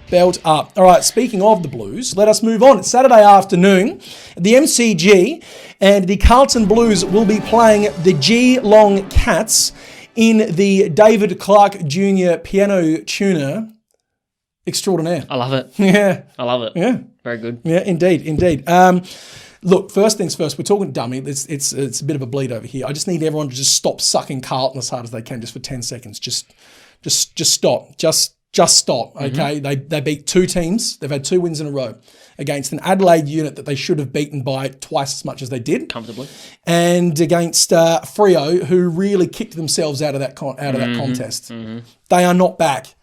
Belt up. All right, speaking of the Blues, let us move on. It's Saturday afternoon at the MCG, and the Carlton Blues will be playing the Geelong Cats in the David Clarke Jr. piano tuner Extraordinaire. I love it. Yeah. I love it. Yeah. Very good. Yeah, indeed. Look, first things first, we're talking dummy. It's a bit of a bleed over here. I just need everyone to just stop sucking Carlton as hard as they can just for 10 seconds. Just stop. Just stop, okay? They beat two teams. They've had 2 wins in a row against an Adelaide unit that they should have beaten by twice as much as they did. Comfortably. And against Freo, who really kicked themselves out of that contest. They are not back.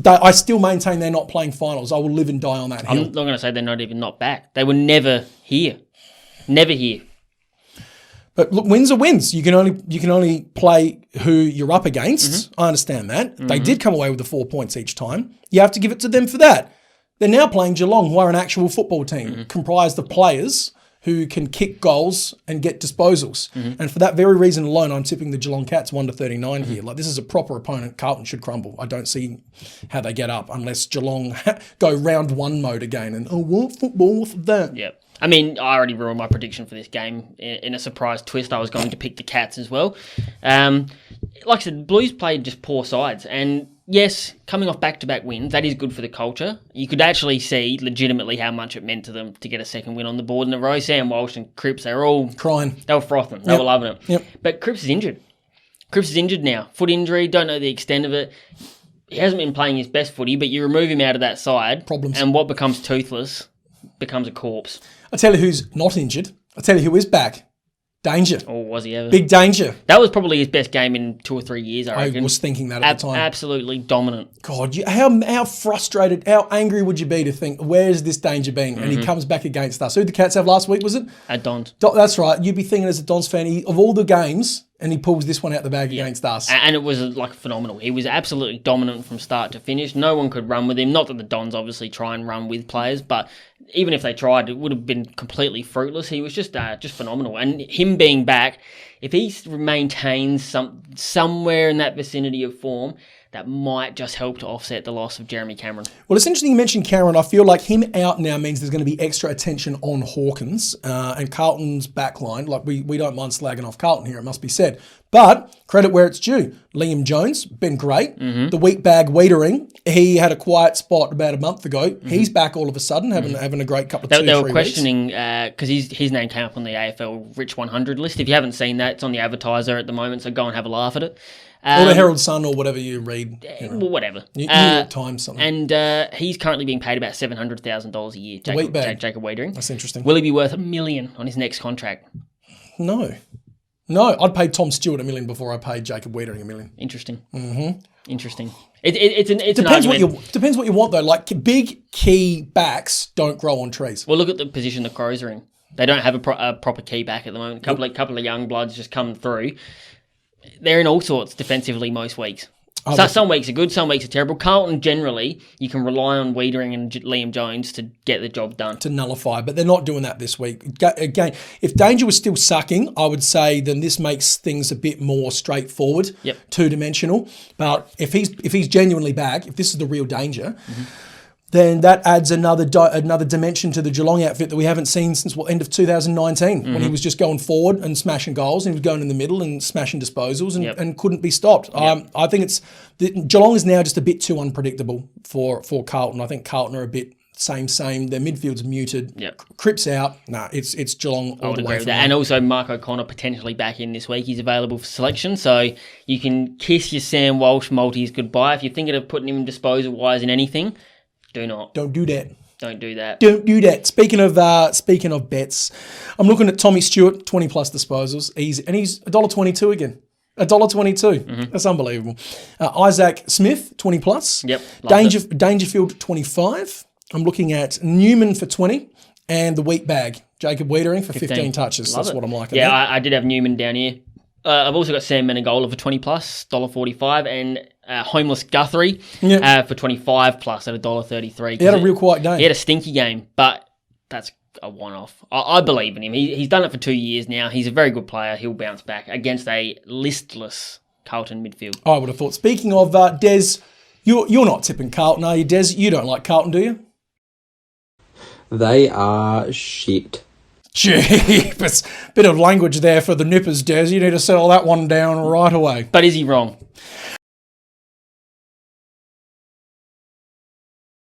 I still maintain they're not playing finals. I will live and die on that hill. I'm not going to say they're not even not back. They were never here. Never here. But look, wins are wins. You can only play who you're up against. I understand that. They did come away with the 4 points each time. You have to give it to them for that. They're now playing Geelong, who are an actual football team, comprised of players who can kick goals and get disposals. And for that very reason alone, I'm tipping the Geelong Cats 1-39 here. Like, this is a proper opponent. Carlton should crumble. I don't see how they get up unless Geelong go round 1 mode again and, what football, what's that? Yep. I mean, I already ruined my prediction for this game. In a surprise twist, I was going to pick the Cats as well. Like I said, Blues played just poor sides. And yes, coming off back-to-back wins, that is good for the culture. You could actually see legitimately how much it meant to them to get a second win on the board in a row. Sam Walsh and Cripps, they were all crying. They were frothing. They were loving it. Yep. But Cripps is injured. Cripps is injured now. Foot injury, don't know the extent of it. He hasn't been playing his best footy, but you remove him out of that side. Problems. And what becomes toothless becomes a corpse. I tell you who's not injured. I tell you who is back. Danger. Or was he ever? Big Danger. That was probably his best game in 2 or 3 years, I reckon. I was thinking that at the time. Absolutely dominant. God, how frustrated, how angry would you be to think, where's this Danger been? And he comes back against us. Who did the Cats have last week, was it? At Dons. That's right. You'd be thinking as a Dons fan, of all the games, and he pulls this one out the bag against us. And it was like phenomenal. He was absolutely dominant from start to finish. No one could run with him. Not that the Dons obviously try and run with players, but even if they tried, it would have been completely fruitless. He was just phenomenal. And him being back, if he maintains somewhere in that vicinity of form, that might just help to offset the loss of Jeremy Cameron. Well, it's interesting you mentioned Cameron. I feel like him out now means there's going to be extra attention on Hawkins and Carlton's backline. Like, we don't mind slagging off Carlton here, it must be said. But credit where it's due. Liam Jones, been great. The wheat bag Weitering, he had a quiet spot about a month ago. He's back all of a sudden, having a great couple of 2 or 3 weeks. They were questioning, because his name came up on the AFL Rich 100 list. If you haven't seen that, it's on the advertiser at the moment, so go and have a laugh at it. Or the Herald Sun or whatever you read. Well, whatever. New York Times, something. And he's currently being paid about $700,000 a year. Jacob Weitering. That's interesting. Will he be worth $1 million on his next contract? No, I'd pay Tom Stewart $1 million before I paid Jacob Weitering $1 million. Interesting. Interesting. Depends what you want though. Like, big key backs don't grow on trees. Well, look at the position the Crows are in. They don't have a proper key back at the moment. A couple of young bloods just coming through. They're in all sorts defensively most weeks. Some weeks are good, some weeks are terrible. Carlton, generally, you can rely on Weitering and Liam Jones to get the job done. To nullify, but they're not doing that this week. Again, if Danger was still sucking, I would say then this makes things a bit more straightforward, two-dimensional. But if he's genuinely back, if this is the real Danger, then that adds another dimension to the Geelong outfit that we haven't seen since end of 2019, when he was just going forward and smashing goals, and he was going in the middle and smashing disposals and couldn't be stopped. I think Geelong is now just a bit too unpredictable for Carlton. I think Carlton are a bit same. Their midfield's muted. Cripps out. It's Geelong all the way. And also Mark O'Connor potentially back in this week. He's available for selection, so you can kiss your Sam Walsh multis goodbye. If you're thinking of putting him disposal-wise in anything, do not. Don't do that. Don't do that. Don't do that. Speaking of bets, I'm looking at Tommy Stewart, 20 plus disposals. He's $1.22 again. $1.22. That's unbelievable. Isaac Smith, 20 plus. Yep. Dangerfield, 25. I'm looking at Newman for 20 and the wheat bag, Jacob Weitering for 15 touches. That's what I'm liking. Yeah, I did have Newman down here. I've also got Sam Menegola for 20 plus, $1.45, and Homeless Guthrie for 25 plus at $1.33. He had a real quiet game. He had a stinky game, but that's a one-off. I believe in him. He's done it for 2 years now. He's a very good player. He'll bounce back against a listless Carlton midfield. I would have thought. Speaking of Des, You're not tipping Carlton, are you, Des? You don't like Carlton, do you? They are shit. Jeepers. Bit of language there for the nippers, Des. You need to settle that one down right away. But is he wrong?